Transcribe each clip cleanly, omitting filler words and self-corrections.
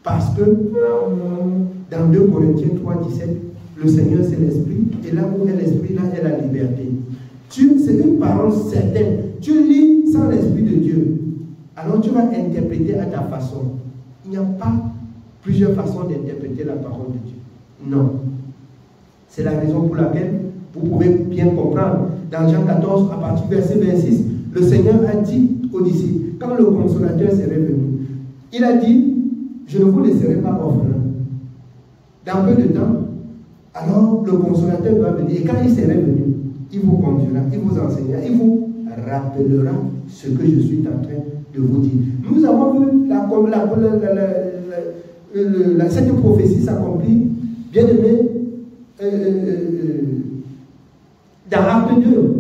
Parce que dans 2 Corinthiens 3, 17, le Seigneur c'est l'Esprit, et là où est l'Esprit, là est la liberté. C'est une parole certaine. Tu lis sans l'Esprit de Dieu, alors tu vas interpréter à ta façon. Il n'y a pas plusieurs façons d'interpréter la parole de Dieu. Non. C'est la raison pour laquelle vous pouvez bien comprendre. Dans Jean 14, à partir du verset 26, le Seigneur a dit aux disciples, quand le consolateur serait venu, il a dit, je ne vous laisserai pas orphelins. Dans peu de temps, alors le consolateur doit venir. Et quand il serait venu, il vous conduira, il vous enseignera, il vous rappellera ce que je suis en train de vous dire. Nous avons vu cette prophétie s'accomplir, bien aimé, dans Acte 2.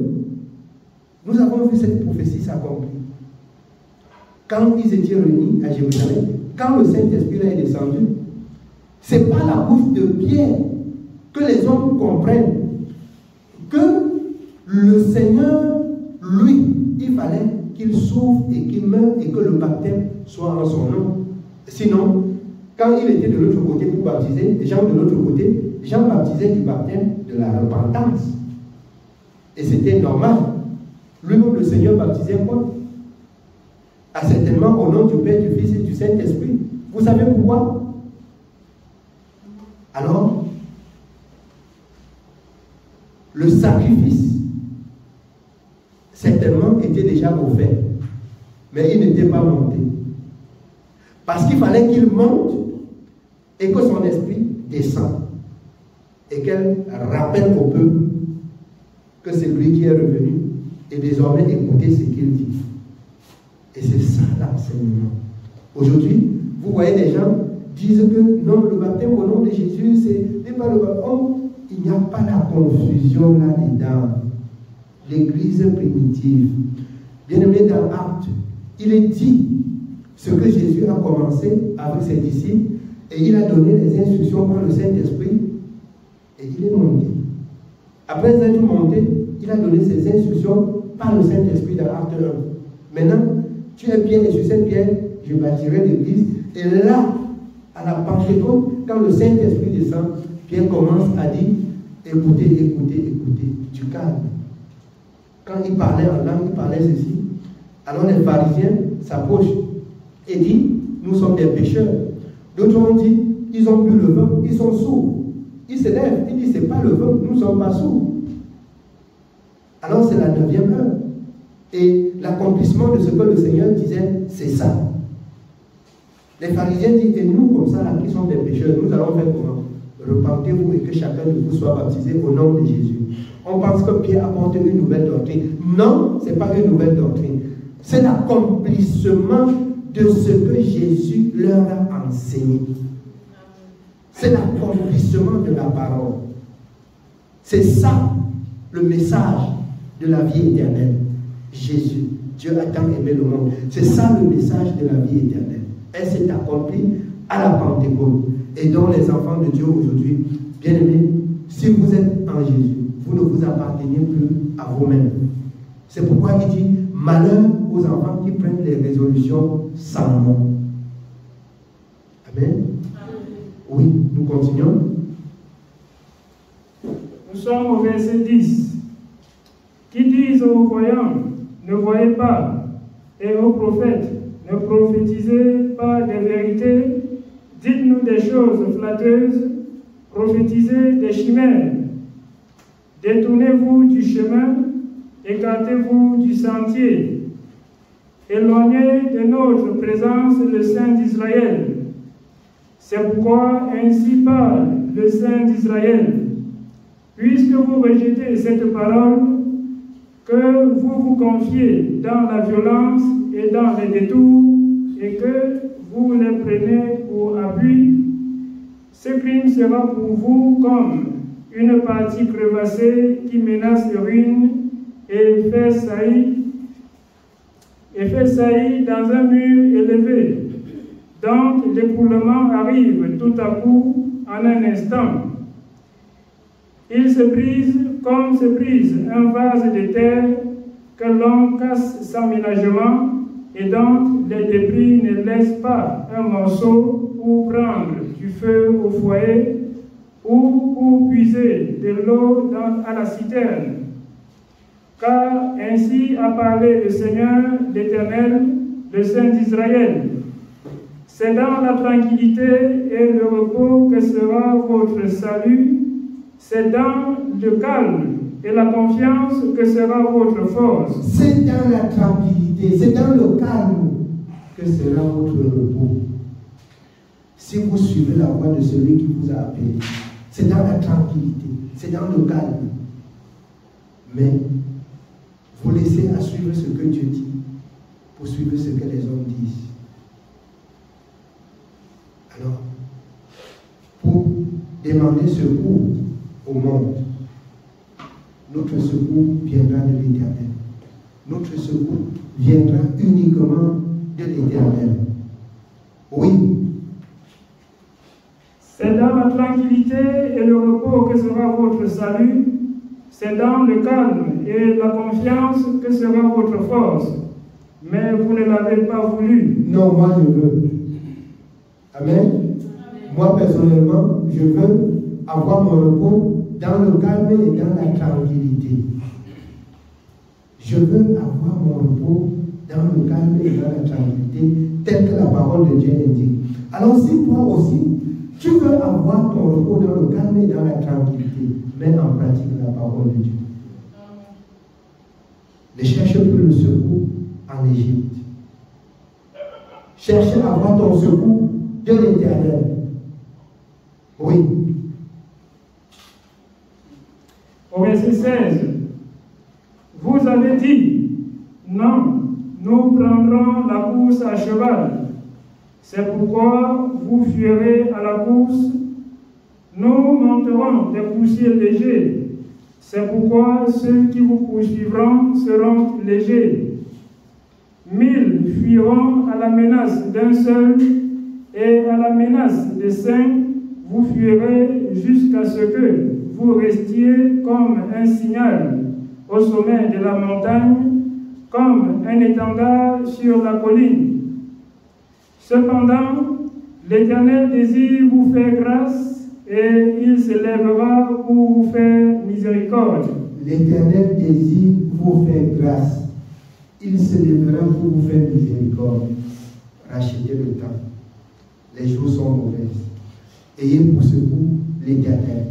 Nous avons vu cette prophétie s'accomplir. Quand ils étaient réunis à Jérusalem, quand le Saint-Esprit est descendu, ce n'est pas la bouche de Pierre que les hommes comprennent que le Seigneur, lui, il fallait qu'il souffre et qu'il meure et que le baptême soit en son nom. Sinon, quand il était de l'autre côté pour baptiser, les gens de l'autre côté, Jean baptisait du baptême de la repentance. Et c'était normal. Lui-même, le Seigneur baptisait quoi? Certainement au nom du Père, du Fils et du Saint-Esprit. Vous savez pourquoi? Alors, le sacrifice, certainement, était déjà offert. Mais il n'était pas monté. Parce qu'il fallait qu'il monte et que son esprit descende. Et qu'elle rappelle au peuple que c'est lui qui est revenu et désormais écouter ce qu'il dit. Et c'est ça l'enseignement. Aujourd'hui, vous voyez des gens disent que non, le baptême au nom de Jésus, c'est pas le baptême. Oh, il n'y a pas la confusion là-dedans. L'église primitive. Bien aimé dans Actes, il est dit ce que Jésus a commencé avec ses disciples et il a donné les instructions par le Saint-Esprit et il est monté. Après être monté, il a donné ses instructions par le Saint-Esprit dans Acte 1. Maintenant, tu es Pierre et sur cette pierre, je bâtirai l'église. Et là, à la Pentecôte, quand le Saint-Esprit descend, Pierre commence à dire, écoutez, écoutez, écoutez, du calme. Quand il parlait en langue, il parlait ceci. Alors les pharisiens s'approchent et disent, nous sommes des pécheurs. D'autres ont dit, ils ont bu le vin, ils sont sourds. Ils se lèvent, ils disent, c'est pas le vin, nous ne sommes pas sourds. Alors c'est la 9e heure. Et l'accomplissement de ce que le Seigneur disait, c'est ça. Les pharisiens disent, et nous comme ça, là, qui sommes des pécheurs, nous allons faire comment? Repentez-vous et que chacun de vous soit baptisé au nom de Jésus. On pense que Pierre apporte une nouvelle doctrine. Non, ce n'est pas une nouvelle doctrine. C'est l'accomplissement de ce que Jésus leur a enseigné. C'est l'accomplissement de la parole. C'est ça le message de la vie éternelle. Jésus, Dieu a tant aimé le monde. C'est ça le message de la vie éternelle. Elle s'est accomplie à la Pentecôte. Et donc les enfants de Dieu aujourd'hui, bien aimés, si vous êtes en Jésus, vous ne vous appartenez plus à vous-même. C'est pourquoi il dit, malheur aux enfants qui prennent les résolutions sans moi. Amen. Oui, nous continuons. Nous sommes au verset 10. Qui disent aux croyants, ne voyez pas, et aux prophètes, ne prophétisez pas des vérités, dites-nous des choses flatteuses, prophétisez des chimères. Détournez-vous du chemin, écartez-vous du sentier. Éloignez de notre présence le Saint d'Israël. C'est pourquoi ainsi parle le Saint d'Israël. Puisque vous rejetez cette parole, que vous vous confiez dans la violence et dans les détours, et que vous les prenez pour appui, ce crime sera pour vous comme une partie crevassée qui menace ruine et fait saillir dans un mur élevé. Donc l'écroulement arrive tout à coup en un instant. Il se brise comme se brise un vase de terre que l'on casse sans ménagement et dont les débris ne laissent pas un morceau pour prendre du feu au foyer ou pour puiser de l'eau à la citerne. Car ainsi a parlé le Seigneur l'Éternel, le Saint d'Israël. C'est dans la tranquillité et le repos que sera votre salut, c'est dans le calme et la confiance que sera votre force. C'est dans la tranquillité, c'est dans le calme que sera votre repos. Si vous suivez la voie de celui qui vous a appelé, c'est dans la tranquillité, c'est dans le calme. Mais vous laissez à suivre ce que Dieu dit pour suivre ce que les hommes disent. Alors, pour demander secours au monde, notre secours viendra de l'Éternel. Notre secours viendra uniquement de l'Éternel. Oui. C'est dans la tranquillité et le repos que sera votre salut. C'est dans le calme et la confiance que sera votre force. Mais vous ne l'avez pas voulu. Non, moi je veux. Amen. Moi personnellement, je veux avoir mon repos dans le calme et dans la tranquillité. Je veux avoir mon repos dans le calme et dans la tranquillité, tel que la parole de Dieu indique. Alors si toi aussi, tu veux avoir ton repos dans le calme et dans la tranquillité, mets en pratique la parole de Dieu. Ne cherche plus le secours en Égypte. Cherche à avoir ton secours de l'Éternel. Oui. Au verset 16, vous avez dit, non, nous prendrons la course à cheval. C'est pourquoi vous fuirez à la course. Nous monterons des poussiers légers. C'est pourquoi ceux qui vous poursuivront seront légers. 1000 fuiront à la menace d'un seul, et à la menace des 5, vous fuirez jusqu'à ce que vous restiez comme un signal au sommet de la montagne, comme un étendard sur la colline. Cependant, l'Éternel désire vous faire grâce et il se lèvera pour vous faire miséricorde. L'Éternel désire vous faire grâce. Il se lèvera pour vous faire miséricorde. Rachetez le temps. Les jours sont mauvaises. Ayez pour secours l'Éternel.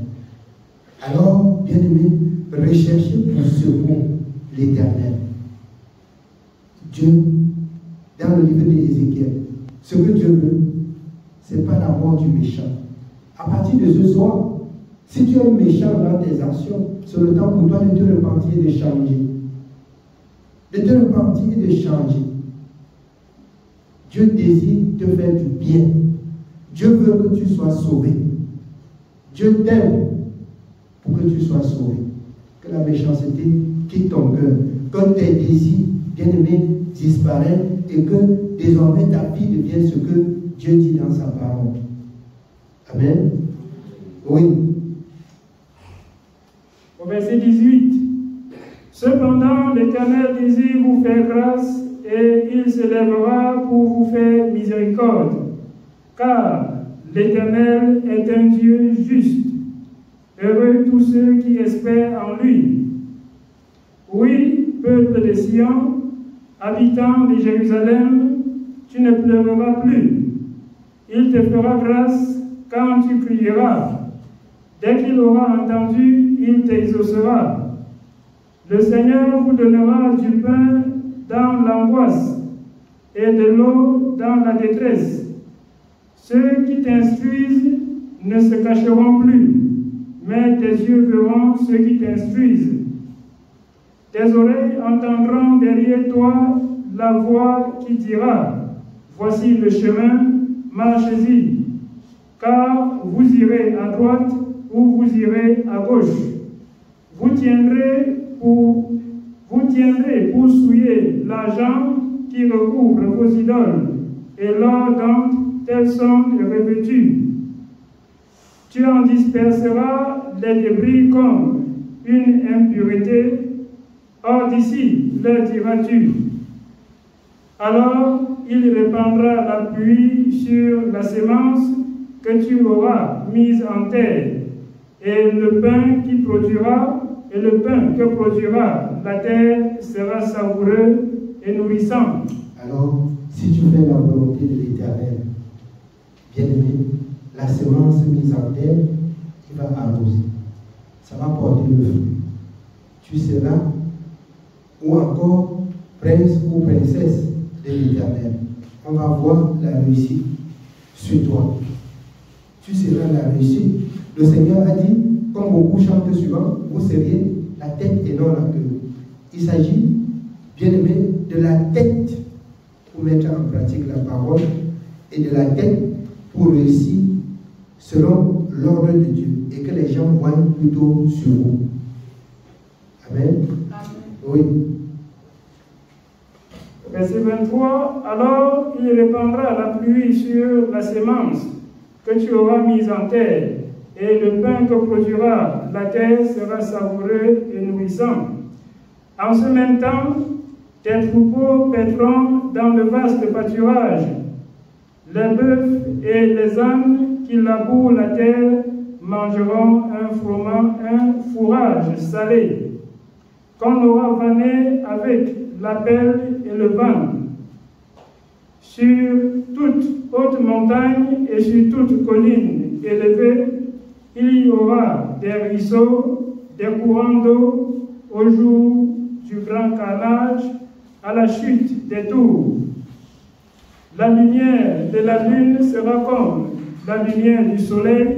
Alors, bien-aimés, recherchez pour secours l'Éternel. Dieu, dans le livre d'Ézéchiel, ce que Dieu veut, ce n'est pas la mort du méchant. À partir de ce soir, si tu es méchant dans tes actions, c'est le temps pour toi de te repentir et de changer. De te repentir et de changer. Dieu désire te faire du bien. Dieu veut que tu sois sauvé. Dieu t'aime pour que tu sois sauvé. Que la méchanceté quitte ton cœur. Que tes désirs, bien-aimés, disparaissent et que désormais ta vie devienne ce que Dieu dit dans sa parole. Amen. Oui. Au verset 18. Cependant, l'Éternel désire vous faire grâce et il se lèvera pour vous faire miséricorde. Car l'Éternel est un Dieu juste. Heureux tous ceux qui espèrent en lui. Oui, peuple de Sion, habitant de Jérusalem, tu ne pleureras plus. Il te fera grâce quand tu crieras. Dès qu'il aura entendu, il t'exaucera. Le Seigneur vous donnera du pain dans l'angoisse et de l'eau dans la détresse. Ceux qui t'instruisent ne se cacheront plus, mais tes yeux verront ceux qui t'instruisent. Tes oreilles entendront derrière toi la voix qui dira, voici le chemin, marchez-y, car vous irez à droite ou vous irez à gauche. Vous tiendrez pour souiller l'argent qui recouvre vos idoles et l'or dont elles sont revêtues. Tu en disperseras les débris comme une impureté. Hors d'ici, leur diras-tu. Alors il répandra la pluie sur la sémence que tu auras mise en terre, et le pain que produira la terre sera savoureux et nourrissant. Alors, si tu fais la volonté de l'Éternel, bien-aimé, la semence mise en terre, qui va arroser, ça va porter le fruit. Tu seras, ou encore, prince ou princesse de l'Éternel. On va voir la réussite sur toi. Tu seras la réussite. Le Seigneur a dit, comme beaucoup chantent souvent, vous seriez la tête et non la queue. Il s'agit, bien-aimé, de la tête pour mettre en pratique la parole et de la tête pour réussir selon l'ordre de Dieu et que les gens voient plutôt sur vous. Amen. Oui. Verset 23. Alors il répandra la pluie sur la sémence que tu auras mise en terre, et le pain que produira la terre sera savoureux et nourrissant. En ce même temps, tes troupeaux paîtront dans le vaste pâturage. Les bœufs et les ânes qui labourent la terre mangeront un fourrage salé, qu'on aura vanné avec la pelle et le vent. Sur toute haute montagne et sur toute colline élevée, il y aura des ruisseaux, des courants d'eau au jour du grand carnage, à la chute des tours. La lumière de la lune sera comme la lumière du soleil,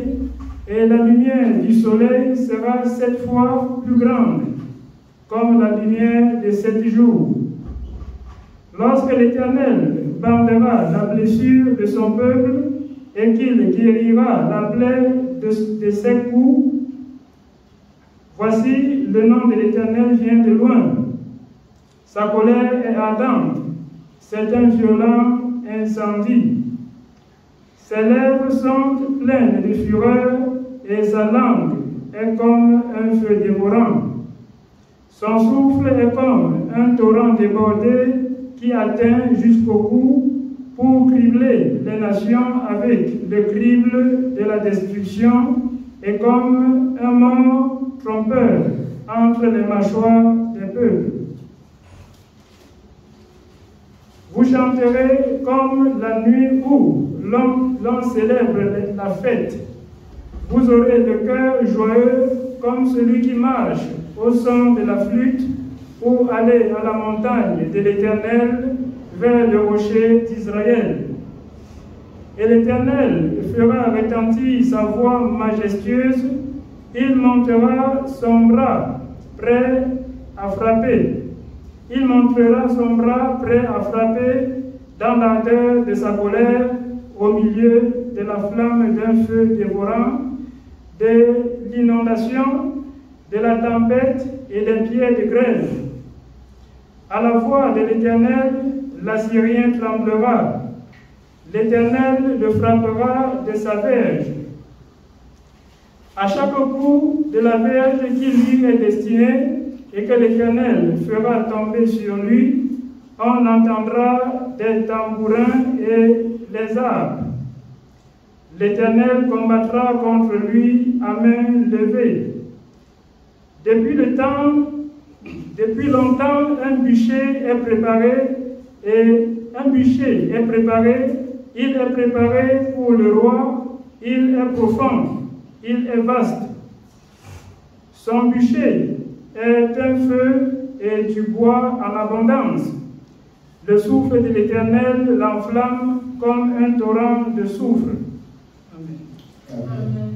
et la lumière du soleil sera 7 fois plus grande, comme la lumière de 7 jours. Lorsque l'Éternel bandera la blessure de son peuple et qu'il guérira la plaie de ses coups, voici le nom de l'Éternel vient de loin. Sa colère est ardente, c'est un violent incendie. Ses lèvres sont pleines de fureur et sa langue est comme un feu dévorant. Son souffle est comme un torrent débordé qui atteint jusqu'au cou pour cribler les nations avec le crible de la destruction et comme un mort trompeur entre les mâchoires des peuples. Vous chanterez comme la nuit où l'on célèbre la fête. Vous aurez le cœur joyeux comme celui qui marche au son de la flûte pour aller à la montagne de l'Éternel vers le rocher d'Israël. Et l'Éternel fera retentir sa voix majestueuse, il montera son bras prêt à frapper. Il montrera son bras prêt à frapper dans l'ardeur de sa colère, au milieu de la flamme d'un feu dévorant, de l'inondation, de la tempête et des pieds de grêle. À la voix de l'Éternel, l'Assyrien tremblera. L'Éternel le frappera de sa verge. À chaque coup de la verge qui lui est destinée et que l'Éternel fera tomber sur lui, on entendra des tambourins et les harpes. L'Éternel combattra contre lui à main levée. Depuis longtemps, un bûcher est préparé, il est préparé pour le roi, il est profond, il est vaste. Son bûcher est un feu et du bois en abondance. Le souffle de l'Éternel l'enflamme comme un torrent de soufre. Amen. Amen.